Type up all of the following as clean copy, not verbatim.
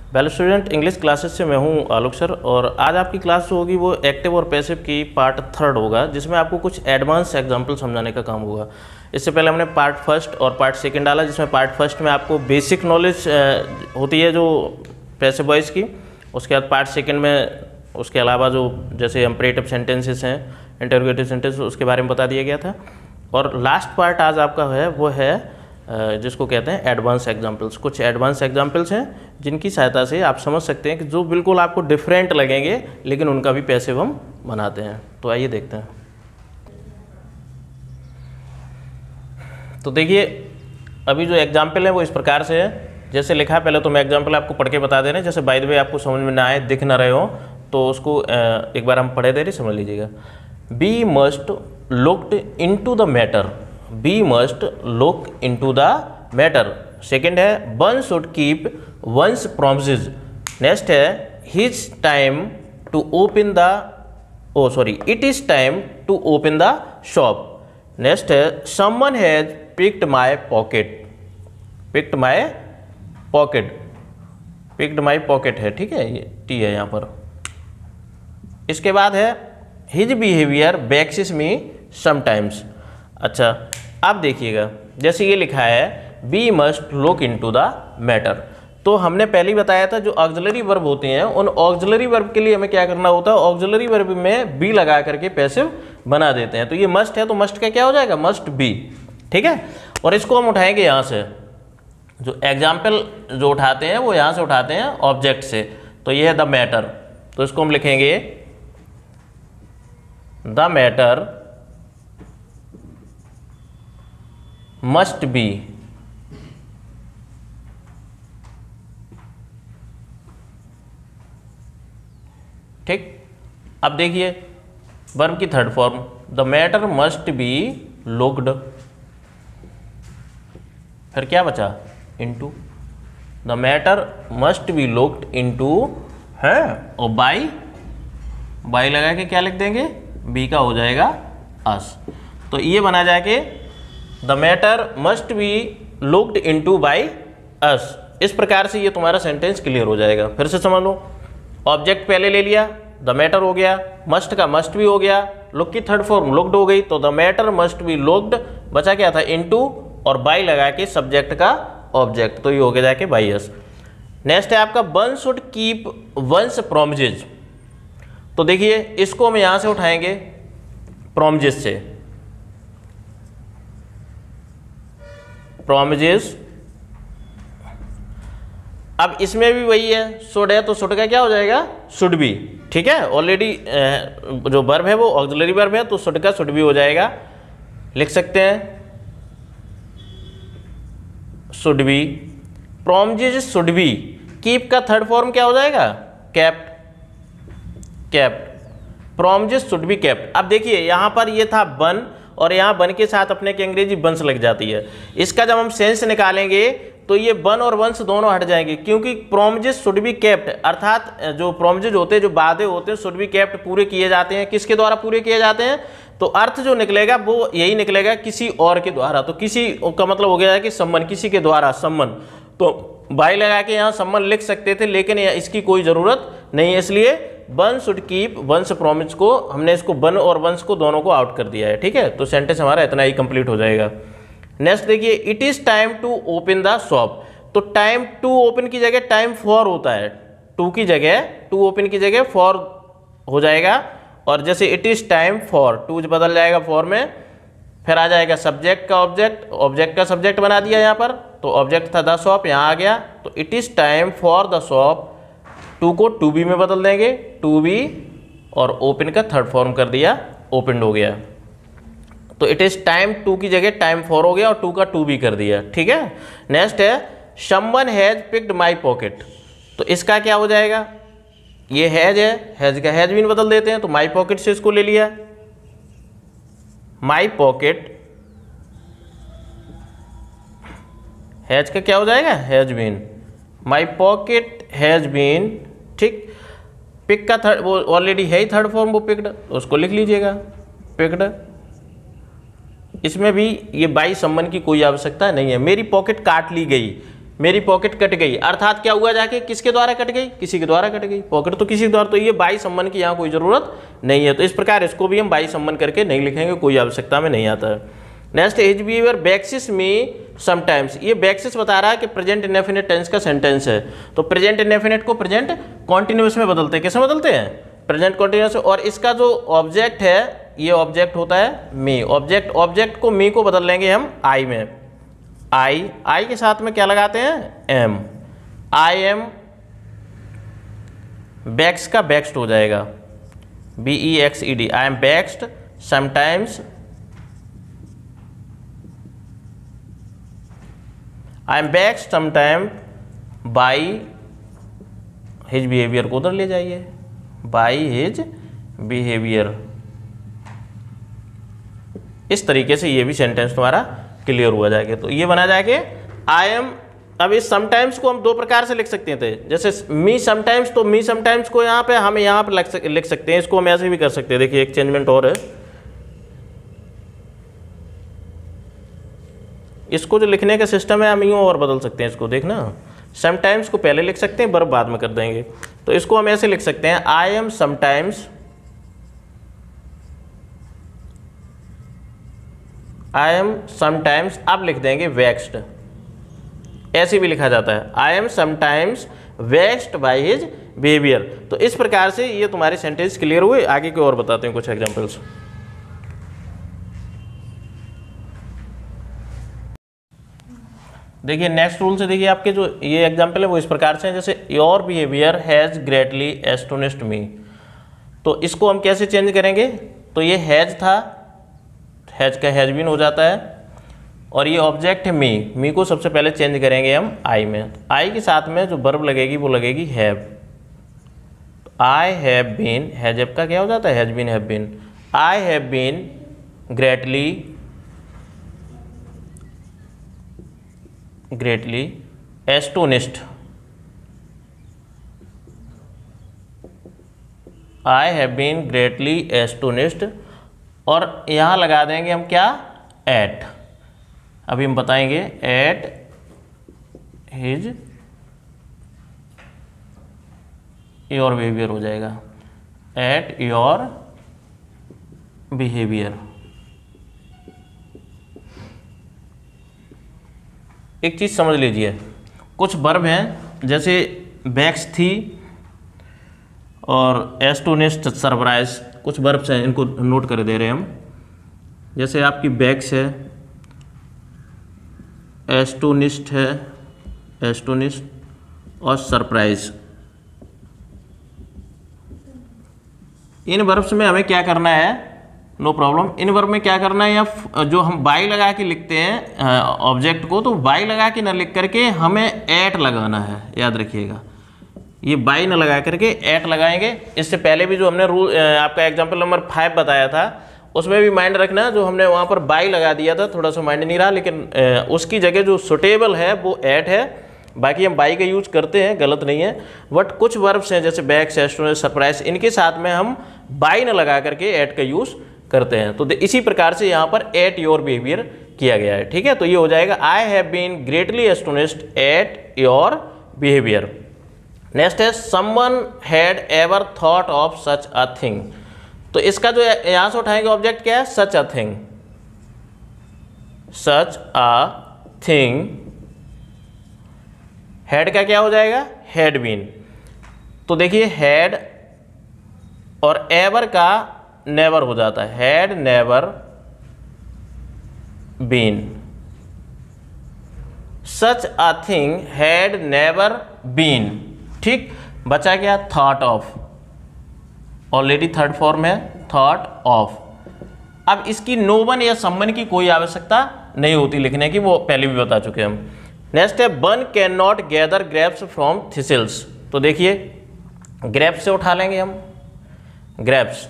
Well student, English classes से मैं हूं आलोक सर। और आज आपकी क्लास जो होगी वो एक्टिव और पैसिव की पार्ट 3 होगा, जिसमें आपको कुछ एडवांस एग्जांपल समझाने का काम होगा। इससे पहले हमने पार्ट 1 और पार्ट 2 डाला, जिसमें पार्ट 1 में आपको बेसिक नॉलेज होती है जो पैसिव वॉइस की। उसके बाद पार्ट 2 में उसके अलावा जो जैसे इंपरेटिव सेंटेंसेस हैं, इंटरोगेटिव सेंटेंस, उसके बारे में बता दिया गया था। और लास्ट पार्ट आज आपका है वो है जिसको कहते हैं एडवांस एग्जाम्पल्स। कुछ एडवांस एग्जाम्पल्स हैं जिनकी सहायता से आप समझ सकते हैं कि जो बिल्कुल आपको डिफरेंट लगेंगे, लेकिन उनका भी पैसिव हम बनाते हैं। तो आइए देखते हैं। तो देखिए, अभी जो एग्जाम्पल है वो इस प्रकार से है जैसे लिखा है। पहले तो मैं एग्जाम्पल आपको पढ़ के बता दे रहे हैं, जैसे बाय द वे आपको समझ में ना आए, दिख ना रहे हो तो उसको एक बार हम पढ़े दे रहे, समझ लीजिएगा। Be must looked into the matter. Be must look into the matter. Second है one should keep one's promises. Next है his time to open the it is time to open the shop. Next है someone has picked my pocket. Picked my pocket, picked my pocket है, ठीक है, ये T है यहाँ पर। इसके बाद है his behaviour vexes me sometimes. अच्छा, अब देखिएगा, जैसे ये लिखा है B must look into the matter, तो हमने पहले ही बताया था जो ऑक्सिलरी वर्ब होते हैं उन ऑक्सिलरी वर्ब के लिए हमें क्या करना होता है, ऑक्सिलरी वर्ब में बी लगा करके पैसिव बना देते हैं। तो ये मस्ट है तो मस्ट का क्या हो जाएगा, मस्ट बी, ठीक है। और इसको हम उठाएंगे यहाँ से, जो एग्जाम्पल जो उठाते हैं वो यहाँ से उठाते हैं ऑब्जेक्ट से। तो ये है द मैटर, तो इसको हम लिखेंगे द मैटर मस्ट बी। ठीक, अब देखिए वर्ब की third form, the matter must be looked. फिर क्या बचा, into. The matter must be looked into है, और बाई लगा के क्या लिख देंगे, बी का हो जाएगा अस। तो ये बना जाके the matter must be looked into by us. इस प्रकार से ये तुम्हारा सेंटेंस क्लियर हो जाएगा। फिर से समझ लो, ऑब्जेक्ट पहले ले लिया, द मैटर हो गया, मस्ट का मस्ट भी हो गया, लुक की थर्ड फॉर्म लुक्ड हो गई, तो the matter must be looked, बचा क्या था, इनटू, और बाई लगा के सब्जेक्ट का ऑब्जेक्ट, तो ये हो गया जाके बाई अस। नेक्स्ट है आपका one should keep one's promises. तो देखिए इसको हम यहां से उठाएंगे प्रॉमिसेस से, प्रॉमिसेस। अब इसमें भी वही है, शुड है तो शुड का क्या हो जाएगा, शुड बी, ठीक है। ऑलरेडी जो वर्ब है वो ऑक्सिलरी वर्ब है, तो शुड का शुड बी हो जाएगा। लिख सकते हैं should be, promises should be. Keep का थर्ड फॉर्म क्या हो जाएगा, kept, kept, promises should be kept. अब देखिए यहाँ पर ये था बन, और यहाँ बन के साथ अपने की अंग्रेजी वंस लग जाती है। इसका जब हम सेंस निकालेंगे तो ये बन और वंस दोनों हट जाएंगे, क्योंकि प्रॉमिसेस शुड बी केप्ट, अर्थात जो प्रॉमिसेस होते हैं, जो वादे होते हैं, शुड बी केप्ट पूरे किए जाते हैं। किसके द्वारा पूरे किए जाते हैं, तो अर्थ जो निकलेगा वो यही निकलेगा, किसी और के द्वारा। तो किसी का मतलब हो गया है कि सम्मन, किसी के द्वारा सम्मन। तो बाई लगा के यहाँ सम्मन लिख सकते थे, लेकिन इसकी कोई ज़रूरत नहीं है, इसलिए one should keep once promise को हमने इसको वन और वंस को दोनों को आउट कर दिया है, ठीक है। तो सेंटेंस हमारा इतना ही कंप्लीट हो जाएगा। नेक्स्ट देखिए, it is time to open the shop. तो टाइम टू ओपन की जगह टाइम फॉर होता है, टू की जगह, टू ओपन की जगह फॉर हो जाएगा। और जैसे it is time for, to बदल जाएगा फॉर में, फिर आ जाएगा सब्जेक्ट का ऑब्जेक्ट, ऑब्जेक्ट का सब्जेक्ट बना दिया यहाँ पर, तो ऑब्जेक्ट था द शॉप, यहाँ आ गया। तो it is time for the shop, to को टू बी में बदल देंगे, टू बी, और ओपन का थर्ड फॉर्म कर दिया, ओपन हो गया। तो इट इज़ टाइम टू की जगह टाइम फॉर हो गया, और टू का टू बी कर दिया, ठीक है। नेक्स्ट है someone has picked my pocket. तो इसका क्या हो जाएगा, ये हैज है, हैज का हैज बीन बदल देते हैं, तो माई पॉकेट से इसको ले लिया, माई पॉकेट, हैज का क्या हो जाएगा, has been, my pocket has been, ठीक। पिक का थर्ड, वो ऑलरेडी है ही थर्ड फॉर्म, वो पिक्ड, उसको लिख लीजिएगा पिक्ड। इसमें भी ये बाई सम्मन की कोई आवश्यकता नहीं है। मेरी पॉकेट काट ली गई, मेरी पॉकेट कट गई, अर्थात क्या हुआ जाके, किसके द्वारा कट गई, किसी के द्वारा कट गई, पॉकेट तो किसी के द्वारा, तो ये बाई संबंध की यहाँ कोई ज़रूरत नहीं है। तो इस प्रकार इसको भी हम बाई संबंध करके नहीं लिखेंगे, कोई आवश्यकता में नहीं आता है। Next, his behaviour बैक्सिस me sometimes, ये बैक्सिस बता रहा है कि प्रेजेंट इंडेफिनिट टेंस का सेंटेंस है, तो प्रेजेंट इंडेफिनिट को प्रेजेंट कॉन्टिन्यूअस में बदलते हैं। कैसे बदलते हैं, प्रेजेंट कॉन्टिन्यूअस। और इसका जो ऑब्जेक्ट है, ये ऑब्जेक्ट होता है मी, ऑब्जेक्ट को मी को बदल लेंगे हम आई में, आई के साथ में क्या लगाते हैं, एम, आई एम, बैक्स का बैक्स्ट हो जाएगा, BEXED, I am vexed sometimes, I am vexed sometime by his behaviour, को उधर ले जाइए, बाई हिज बिहेवियर। इस तरीके से ये भी सेंटेंस तुम्हारा क्लियर हुआ जाएगा। तो ये बना जाएगा आई एम। अब इस समटाइम्स को हम दो प्रकार से लिख सकते थे, जैसे मी समटाइम्स, तो मी समटाइम्स को यहाँ पे हम यहाँ पे लिख सकते हैं, इसको हम ऐसे भी कर सकते हैं। देखिए एक चेंजमेंट और है, इसको जो लिखने का सिस्टम है हम यूँ और बदल सकते हैं इसको, देखना, समटाइम्स को पहले लिख सकते हैं, वर्ब बाद में कर देंगे। तो इसको हम ऐसे लिख सकते हैं, I am sometimes, I M sometimes, अब लिख देंगे वेक्स्ड, ऐसे भी लिखा जाता है, I am sometimes vexed by his behaviour. तो इस प्रकार से ये तुम्हारे सेंटेंस क्लियर हुए। आगे की और बताते हैं कुछ एग्जांपल्स। देखिए नेक्स्ट रूल से, देखिए आपके जो ये एग्जांपल है वो इस प्रकार से हैं, जैसे your behaviour has greatly astonished me, तो इसको हम कैसे चेंज करेंगे, तो ये हैज़ था, हैज़ का हैज़ बीन हो जाता है, और ये ऑब्जेक्ट है मी को सबसे पहले चेंज करेंगे हम आई में, आई के साथ में जो वर्ब लगेगी वो लगेगी have, I have been, has का क्या हो जाता है, has been, have been, I have been greatly astonished, I have been greatly astonished, और यहाँ लगा देंगे हम क्या, एट, अभी हम बताएंगे, एट हिज योर बिहेवियर हो जाएगा, एट योर बिहेवियर। एक चीज़ समझ लीजिए, कुछ वर्ब हैं जैसे बैक्स थी और एस्टोनिस्ट, सरप्राइज, कुछ वर्ब्स हैं, इनको नोट कर दे रहे हैं हम। जैसे आपकी बैक्स है, एस्टोनिस्ट है, एस्टोनिस्ट और सरप्राइज, इन वर्ब्स में हमें क्या करना है, नो प्रॉब्लम, इन वर्ब में क्या करना है, या जो हम बाई लगा के लिखते हैं ऑब्जेक्ट को, तो बाई लगा के ना लिख करके हमें एट लगाना है, याद रखिएगा, ये बाई ना लगा करके एट लगाएंगे। इससे पहले भी जो हमने रूल आपका एग्जांपल नंबर 5 बताया था, उसमें भी माइंड रखना, जो हमने वहाँ पर बाई लगा दिया था, थोड़ा सा माइंड नहीं रहा, लेकिन उसकी जगह जो सुटेबल है वो एट है, बाकी हम बाई का यूज करते हैं, गलत नहीं है। बट कुछ वर्ब्स हैं जैसे बैक्स, एस्टोनिश, सरप्राइज, इनके साथ में हम बाई न लगा करके एट का यूज करते हैं। तो इसी प्रकार से यहाँ पर एट योर बिहेवियर किया गया है, ठीक है। तो ये हो जाएगा, I have been greatly astonished at your behaviour. Next है, someone had ever thought of such a thing, तो इसका जो यहाँ से उठाएंगे ऑब्जेक्ट क्या है, such a thing, such a thing, had का क्या हो जाएगा, हैड बीन। तो देखिए हैड और एवर का नेवर हो जाता है, had never been, such a thing had never been, ठीक। बचा क्या, thought of, already third form है, थॉट ऑफ। अब इसकी नो वन या समवन की कोई आवश्यकता नहीं होती लिखने की, वो पहले भी बता चुके हम। नेक्स्ट है, one can not gather grapes from thistles, तो देखिए ग्रेप्स से उठा लेंगे हम, ग्रेप्स,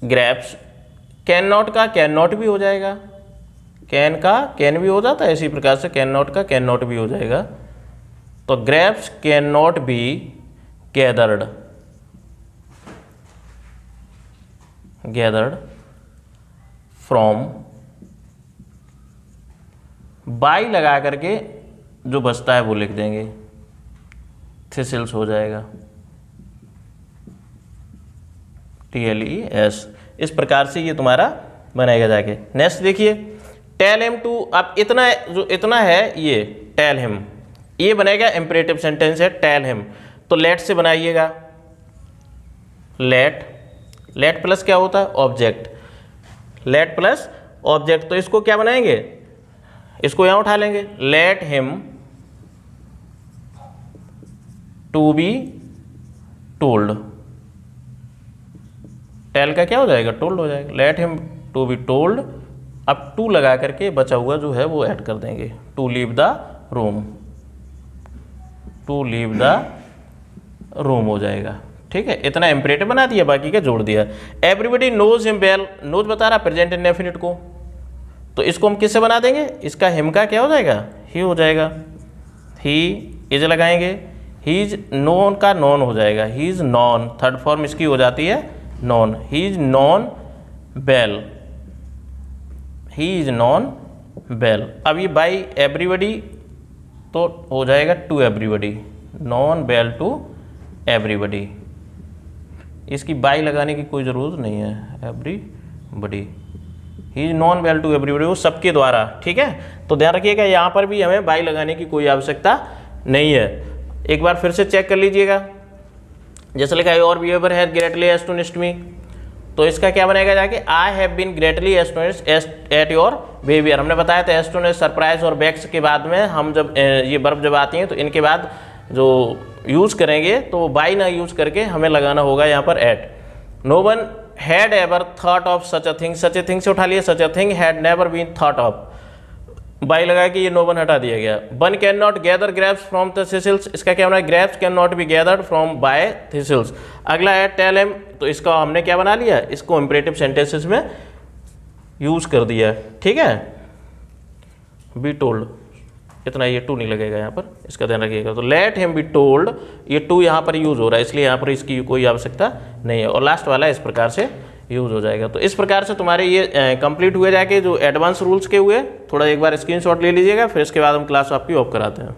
ग्रेप्स, कैन नॉट का कैन नॉट भी हो जाएगा, कैन का कैन भी हो जाता है, इसी प्रकार से कैन नॉट का कैन नॉट भी हो जाएगा। तो grapes can not be gathered, gathered from by लगा करके जो बचता है वो लिख देंगे, थिसिल्स हो जाएगा, TLES। इस प्रकार से ये तुम्हारा बनेगा जाके। नेक्स्ट देखिए, टेल हिम टू, अब इतना जो इतना है ये टेल हिम, ये बनेगा इंपेरेटिव सेंटेंस है टेल हिम, तो लेट से बनाइएगा, लेट प्लस क्या होता है ऑब्जेक्ट, लेट प्लस ऑब्जेक्ट, तो इसको क्या बनाएंगे, इसको यहाँ उठा लेंगे, let him to be told, tell का क्या हो जाएगा टोल्ड हो जाएगा, let him to be told. अब टू लगा करके बचा हुआ जो है वो ऐड कर देंगे, to leave the room, to leave the room हो जाएगा, ठीक है। इतना इंपरेटिव बना दिया, बाकी का जोड़ दिया। Everybody knows him well, knows बता रहा प्रेजेंट इंडेफिनिट को, तो इसको हम किससे बना देंगे, इसका हिम का क्या हो जाएगा, ही हो जाएगा, ही इज लगाएंगे, ही इज नॉन का नॉन हो जाएगा, he is known, third form इसकी हो जाती है known, he is known well, he is known well. अब ये बाई एवरीबडी तो हो जाएगा to everybody, known well to everybody, इसकी बाई लगाने की कोई ज़रूरत नहीं है, everybody, he is known well to everybody, वो सबके द्वारा, ठीक है। तो ध्यान रखिएगा यहाँ पर भी हमें बाई लगाने की कोई आवश्यकता नहीं है। एक बार फिर से चेक कर लीजिएगा, जैसे लिखा है और behaviour has greatly astonished me, तो इसका क्या बनेगा जाके, I have been greatly astonished at your behaviour. हमने बताया था एस्टोनिश, सरप्राइज और बैक्स के बाद में हम जब ये वर्ब जब आती हैं तो इनके बाद जो यूज़ करेंगे तो बाई ना यूज़ करके हमें लगाना होगा यहाँ पर at. No one had ever thought of such a thing, such a thing से उठा लिया, such a thing had never been thought of, by लगा के ये नो वन हटा दिया गया। One can not gather grapes from the thistles, इसका क्या बना है, grapes can not be gathered from by thistles. अगला है टेल हिम, तो इसका हमने क्या बना लिया, इसको इंपरेटिव सेंटेंसेस में यूज़ कर दिया, ठीक है। बी टोल्ड, इतना ये टू नहीं लगेगा यहाँ पर, इसका ध्यान रखिएगा। तो लेट हिम बी टोल्ड, ये टू यहाँ पर यूज़ हो रहा है इसलिए यहाँ पर इसकी कोई आवश्यकता नहीं है, और लास्ट वाला इस प्रकार से यूज़ हो जाएगा। तो इस प्रकार से तुम्हारे ये कंप्लीट हुए जाके जो एडवांस रूल्स के हुए, थोड़ा एक बार स्क्रीनशॉट ले लीजिएगा, फिर इसके बाद हम क्लास आपकी ऑफ कराते हैं।